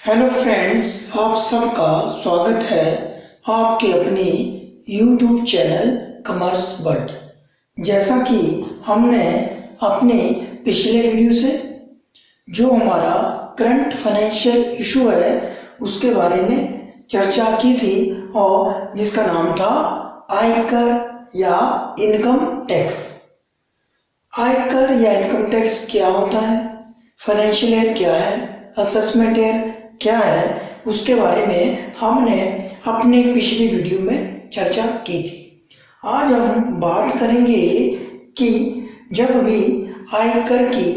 Hello friends, आप सबका स्वागत है आपके अपने YouTube चैनल कॉमर्स वर्ल्ड। जैसा कि हमने अपने पिछले वीडियो से जो हमारा करंट फाइनेंशियल इशू है उसके बारे में चर्चा की थी और जिसका नाम था आयकर या इनकम टैक्स। आयकर या इनकम टैक्स क्या होता है, फाइनेंशियल ईयर क्या है, असेसमेंट ईयर क्या है, उसके बारे में हमने अपने पिछले वीडियो में चर्चा की थी। आज हम बात करेंगे कि जब भी आयकर की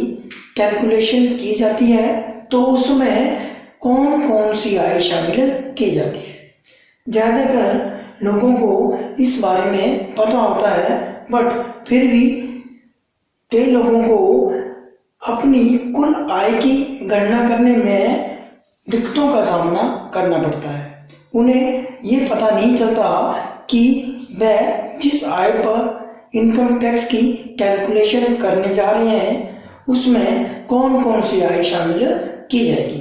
कैलकुलेशन की जाती है तो उसमें कौन कौन सी आय शामिल की जाती है। ज़्यादातर लोगों को इस बारे में पता होता है, बट फिर भी कई लोगों को अपनी कुल आय की गणना करने में दिक्कतों का सामना करना पड़ता है। उन्हें ये पता नहीं चलता कि वह जिस आय पर इनकम टैक्स की कैलकुलेशन करने जा रहे हैं उसमें कौन कौन सी आय शामिल की जाएगी।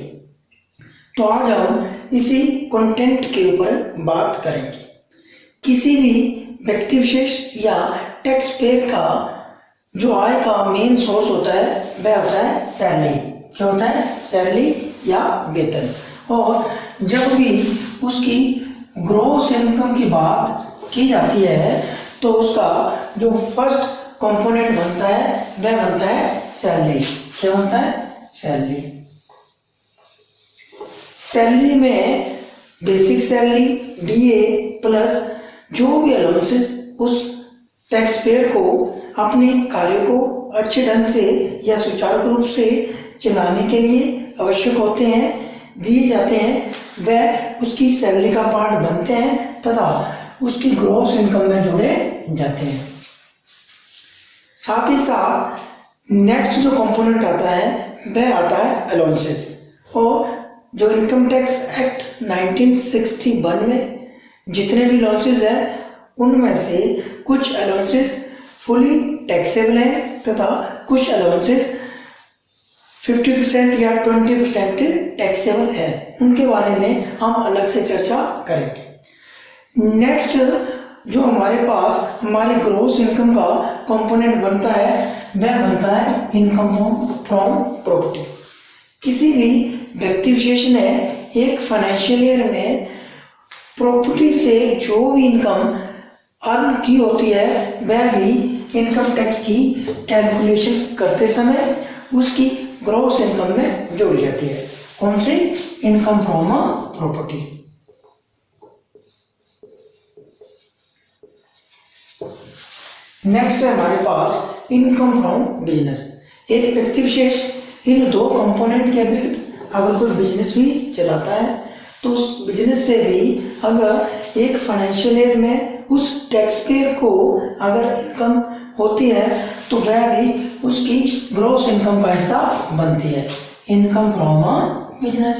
तो आज हम इसी कंटेंट के ऊपर बात करेंगे। किसी भी व्यक्ति विशेष या टैक्स पेयर का जो आय का मेन सोर्स होता है वह होता है सैलरी। क्या होता है? सैलरी या वेतन। और जब भी उसकी ग्रॉस इनकम की बात की जाती है तो उसका जो फर्स्ट कंपोनेंट बनता है वह बनता है सैलरी। क्या बनता है? सैलरी। सैलरी में बेसिक सैलरी, डीए प्लस जो भी अलाउंसेस उस टैक्स पेयर को अपने कार्य को अच्छे ढंग से या सुचारू रूप से चलाने के लिए आवश्यक होते हैं दिए जाते हैं, वह उसकी सैलरी का पार्ट बनते हैं तथा उसकी ग्रॉस इनकम में जोड़े जाते हैं। साथ ही साथ नेक्स्ट जो कंपोनेंट आता है वह आता है अलाउंसेस। और जो इनकम टैक्स एक्ट 1961 में जितने भी अलाउंसेस है उनमें से कुछ अलाउंसेस फुली टैक्सेबल हैं तथा कुछ अलाउंसेस 50% या 20% टैक्सेबल है। उनके बारे में हम अलग से चर्चा करेंगे। नेक्स्ट जो हमारे पास हमारी ग्रॉस इनकम का कंपोनेंट बनता है वह बनता है इनकम फ्रॉम प्रॉपर्टी। किसी भी व्यक्ति विशेष ने एक फाइनेंशियल ईयर में प्रॉपर्टी से जो भी इनकम अर्न की होती है वह भी इनकम टैक्स की कैलकुलेशन करते समय उसकी ग्रॉस इनकम में जोड़ी जाती है। कौन सी? Income from property. नेक्स्ट है हमारे पास इनकम फ्रॉम बिजनेस। एक व्यक्ति विशेष इन दो कंपोनेंट के अतिरिक्त अगर कोई बिजनेस भी चलाता है तो उस बिजनेस से भी अगर एक फाइनेंशियल ईयर में उस टैक्स पेयर को अगर इनकम होती है तो वह भी उसकी ग्रॉस इनकम का हिस्सा बनती है। Income from business.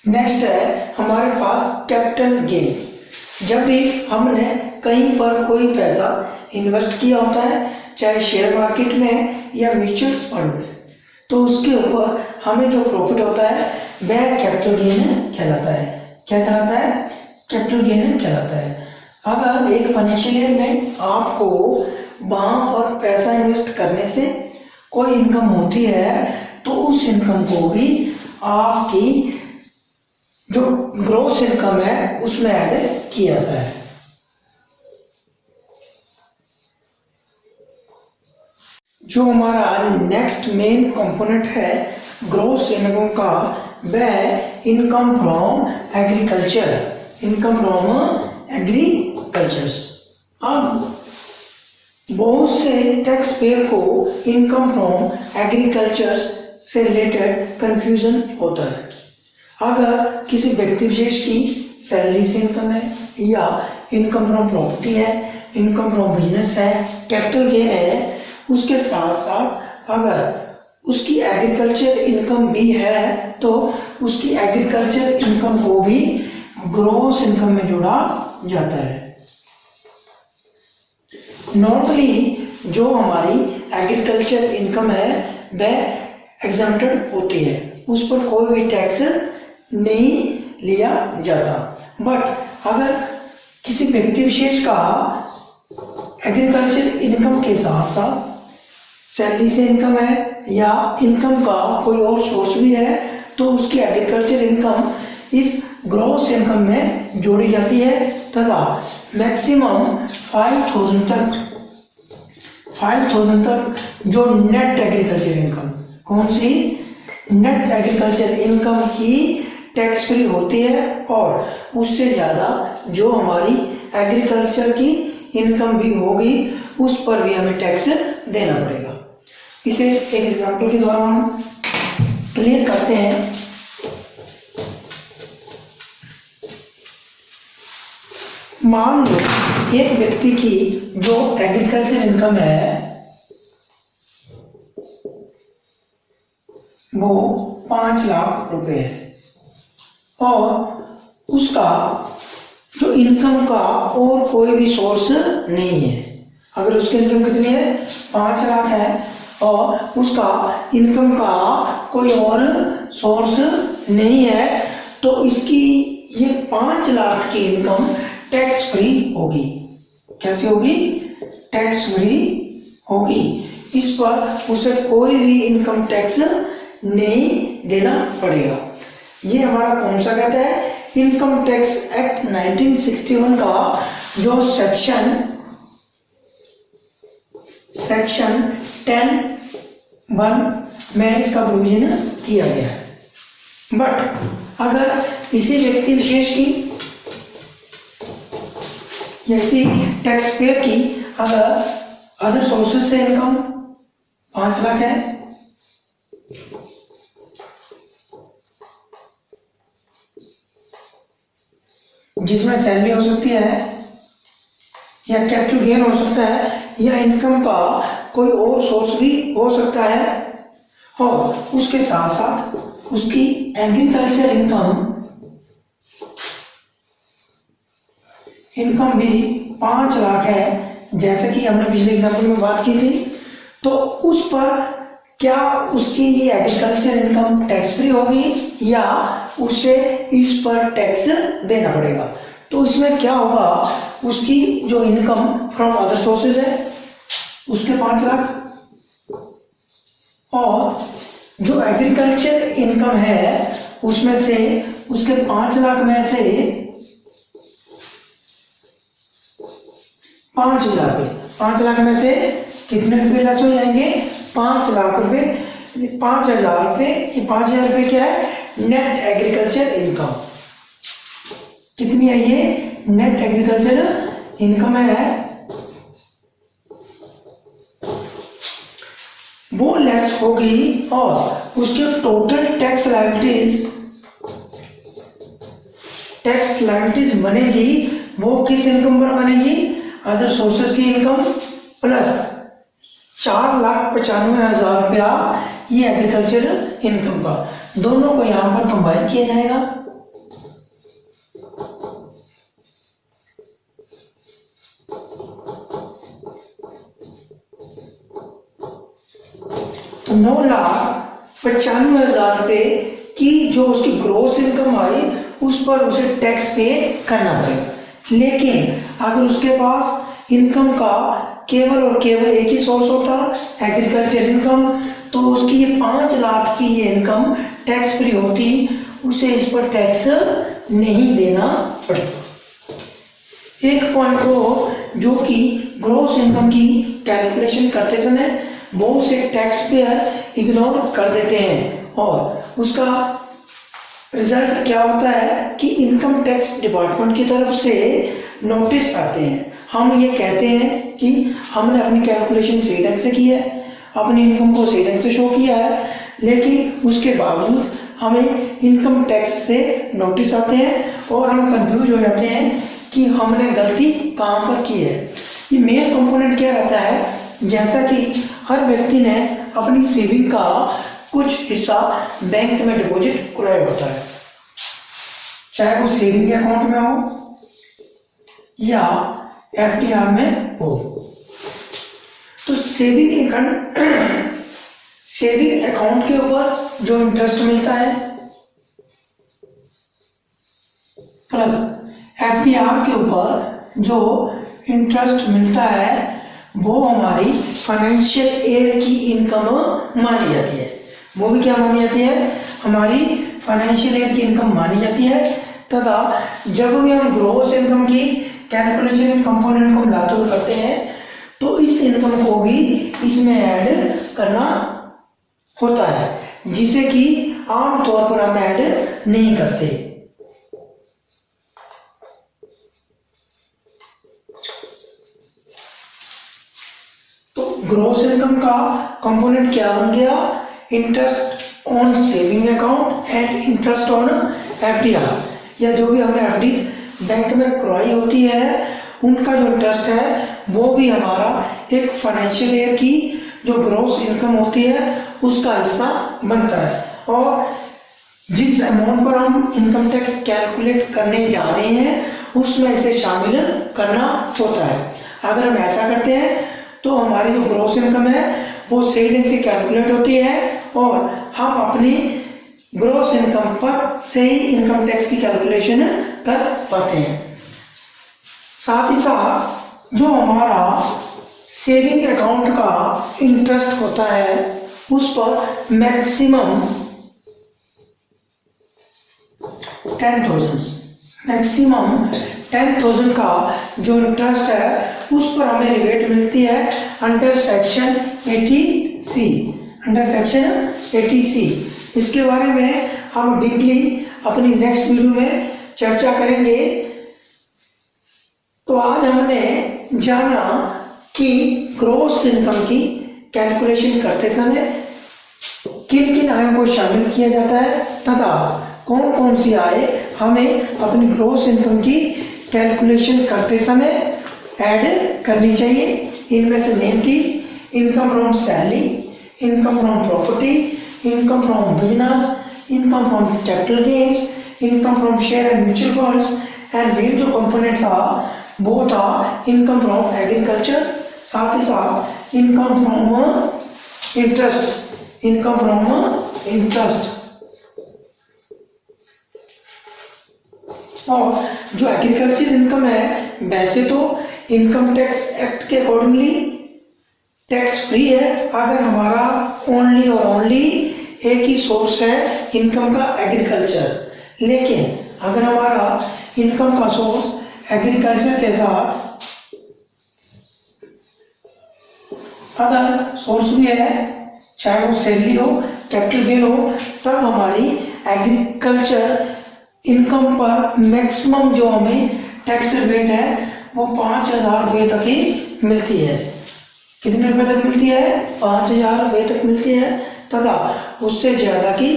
नेक्स्ट है हमारे पास कैपिटल गेन्स। जब भी हमने कहीं पर कोई पैसा इन्वेस्ट किया होता है, चाहे शेयर मार्केट में या म्यूचुअल फंड में, तो उसके ऊपर हमें जो प्रॉफिट होता है वह कैपिटल गेन कहलाता है। क्या कहलाता है? कैपिटल गेन कहलाता है। अगर एक फाइनेंशियल ईयर में आपको वहां पर पैसा इन्वेस्ट करने से कोई इनकम होती है तो उस इनकम को भी आपकी जो ग्रॉस इनकम है उसमें ऐड किया जाता है। जो हमारा नेक्स्ट मेन कंपोनेंट है ग्रॉस इनकम का वह income from agriculture. Income from agriculture. अब बहुत से टैक्स पेयर को इनकम फ्रॉम एग्रीकल्चर से रिलेटेड कंफ्यूजन होता है। अगर किसी व्यक्ति विशेष की सैलरी से इनकम है या इनकम फ्रॉम प्रॉपर्टी है, इनकम फ्रॉम बिजनेस है, कैपिटल गेन है, उसके साथ साथ अगर उसकी एग्रीकल्चर इनकम भी है तो उसकी एग्रीकल्चर इनकम को भी ग्रॉस इनकम में जोड़ा जाता है। नॉर्मली जो हमारी एग्रीकल्चर इनकम है वह एग्जम्प्टेड होती है, उस पर कोई भी टैक्स नहीं लिया जाता। बट अगर किसी व्यक्ति विशेष का एग्रीकल्चर इनकम के साथ साथ सैलरी से इनकम है या इनकम का कोई और सोर्स भी है तो उसकी एग्रीकल्चर इनकम इस ग्रॉस इनकम में जोड़ी जाती है तथा मैक्सिमम 5,000 तक जो नेट एग्रीकल्चर इनकम, कौन सी नेट एग्रीकल्चर इनकम ही टैक्स फ्री होती है और उससे ज़्यादा जो हमारी एग्रीकल्चर की इनकम भी होगी उस पर भी हमें टैक्स देना पड़ेगा। इसे एक एग्जाम्पल के द्वारा हम क्लियर करते हैं। मान लो एक व्यक्ति की जो एग्रीकल्चर इनकम है वो 5 लाख रुपए है और उसका जो इनकम का और कोई भी सोर्स नहीं है। अगर उसकी इनकम कितनी है 5 लाख है और उसका इनकम का कोई और सोर्स नहीं है तो इसकी ये 5 लाख की इनकम टैक्स फ्री होगी। कैसे होगी? टैक्स फ्री होगी। इस पर उसे कोई भी इनकम टैक्स नहीं देना पड़ेगा। ये हमारा कौन सा कहता है? इनकम टैक्स एक्ट 1961 का जो सेक्शन 10(1) में इसका प्रोविजन किया गया है। बट अगर इसी व्यक्ति विशेष की ऐसी टैक्स पेयर की अगर अदर सोर्सेज से इनकम 5 लाख है जिसमें सैलरी हो सकती है या कैपिटल गेन हो सकता है या इनकम का कोई और सोर्स भी हो सकता है और उसके साथ साथ उसकी एग्रीकल्चर इनकम भी 5 लाख है, जैसे कि हमने पिछले एग्जाम्पल में बात की थी, तो उस पर क्या उसकी ये एग्रीकल्चर इनकम टैक्स फ्री होगी या उसे इस पर टैक्स देना पड़ेगा? तो इसमें क्या होगा, उसकी जो इनकम फ्रॉम अदर सोर्सेज है उसके 5 लाख और जो एग्रीकल्चर इनकम है उसमें से उसके 5 लाख में से 5 लाख में से कितने रुपए लेस हो जाएंगे? 5 लाख रुपए, 5,000 रुपए। ये 5,000 रुपए क्या है? Net agriculture income. कितनी है ये? नेट एग्रीकल्चर इनकम है वो लेस होगी और उसके टोटल टैक्स लायबिलिटीज बनेगी वो किस इनकम पर बनेगी? अदर सोर्सेज की इनकम प्लस 4,95,000 रुपया ये एग्रीकल्चर इनकम का, दोनों को यहां पर कंबाइन किया जाएगा। तो 9,95,000 रुपए की जो उसकी ग्रोस इनकम आई उस पर उसे टैक्स पे करना पड़ेगा। लेकिन अगर उसके पास इनकम का केवल और केवल एक ही सोर्स होता एग्रीकल्चर इनकम, तो उसकी ये 5 लाख की ये इनकम टैक्स फ्री होती, उसे इस पर टैक्स नहीं देना पड़ता। एक पॉइंट हो जो कि ग्रोस इनकम की कैलकुलेशन करते समय बहुत से टैक्स पेयर इग्नोर कर देते हैं और उसका रिजल्ट क्या होता है कि इनकम टैक्स डिपार्टमेंट की तरफ से नोटिस आते हैं। हम ये कहते हैं कि हमने अपनी कैलकुलेशन सही ढंग से की है, अपनी इनकम को सही ढंग से शो किया है, लेकिन उसके बावजूद हमें इनकम टैक्स से नोटिस आते हैं और हम कंफ्यूज हो जाते हैं कि हमने गलती कहाँ पर की है। ये मेन कंपोनेंट क्या रहता है? जैसा कि हर व्यक्ति ने अपनी सेविंग का कुछ हिस्सा बैंक में डिपॉजिट कराया होता है, चाहे वो सेविंग अकाउंट में हो या एफडीआर में हो। तो सेविंग अकाउंट के ऊपर जो इंटरेस्ट मिलता है प्लस एफडीआर के ऊपर जो इंटरेस्ट मिलता है वो हमारी फाइनेंशियल ईयर की इनकम मानी जाती है। वो भी क्या मानी जाती है? हमारी फाइनेंशियल ईयर की इनकम मानी जाती है। तथा जब भी हम ग्रॉस इनकम की कैलकुलेशन कंपोनेंट को मिलाते हुए करते हैं तो इस इनकम को भी इसमें ऐड करना होता है, जिसे कि आमतौर पर हम ऐड नहीं करते। तो ग्रॉस इनकम का कंपोनेंट क्या बन गया? Interest on saving account and interest on FDR, या जो भी हमने एफडी बैंक में करवाई होती है उनका जो इंटरेस्ट है वो भी हमारा एक फाइनेंशियल ईयर की जो ग्रॉस इनकम होती है उसका हिस्सा बनता है। और जिस अमाउंट पर हम इनकम टैक्स कैलकुलेट करने जा रहे हैं उसमें इसे शामिल करना होता है। अगर हम ऐसा करते हैं तो हमारी जो ग्रॉस इनकम है वो सही ढंग से कैलकुलेट होती है और हम अपनी ग्रॉस इनकम पर सही इनकम टैक्स की कैलकुलेशन कर पाते हैं। साथ ही साथ जो हमारा सेविंग अकाउंट का इंटरेस्ट होता है उस पर मैक्सिमम 10,000 का जो इंटरेस्ट है उस पर हमें रिबेट मिलती है अंडर सेक्शन 80C। इसके बारे में हम डीपली अपनी नेक्स्ट वीडियो में चर्चा करेंगे। तो आज हमने जाना कि ग्रॉस इनकम की कैलकुलेशन करते समय किन किन आयों को शामिल किया जाता है तथा कौन कौन सी आय हमें अपनी ग्रॉस इनकम की कैलकुलेशन करते समय ऐड करनी चाहिए। इनमें से मेन थी income from salary, income from property, income from business, income from capital gains, income from share and mutual funds, and main जो कंपोनेंट था वो था इनकम फ्रॉम एग्रीकल्चर, साथ ही साथ इनकम फ्रॉम इंटरेस्ट। और जो एग्रीकल्चर इनकम है वैसे तो इनकम टैक्स एक्ट के अकॉर्डिंगली टैक्स फ्री है अगर हमारा ओनली और ओनली एक ही सोर्स है इनकम का एग्रीकल्चर। लेकिन अगर हमारा इनकम का सोर्स एग्रीकल्चर के साथ अदर सोर्स भी है, चाहे वो सैलरी हो, कैपिटल गेन हो, तब हमारी एग्रीकल्चर इनकम पर मैक्सिमम जो हमें टैक्स रेट है वो 5,000 रुपये तक ही मिलती है। कितने रुपए तक मिलती है? 5,000 रुपये तक मिलती है। तथा उससे ज्यादा की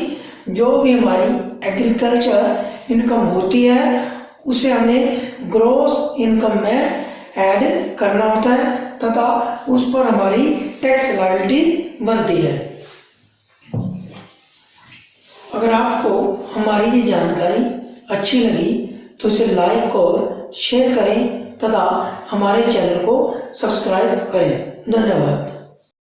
जो भी हमारी एग्रीकल्चर इनकम होती है उसे हमें ग्रॉस इनकम में ऐड करना होता है तथा उस पर हमारी टैक्स लायबिलिटी बनती है। अगर आपको हमारी ये जानकारी अच्छी लगी तो इसे लाइक और शेयर करें तथा हमारे चैनल को सब्सक्राइब करें। धन्यवाद।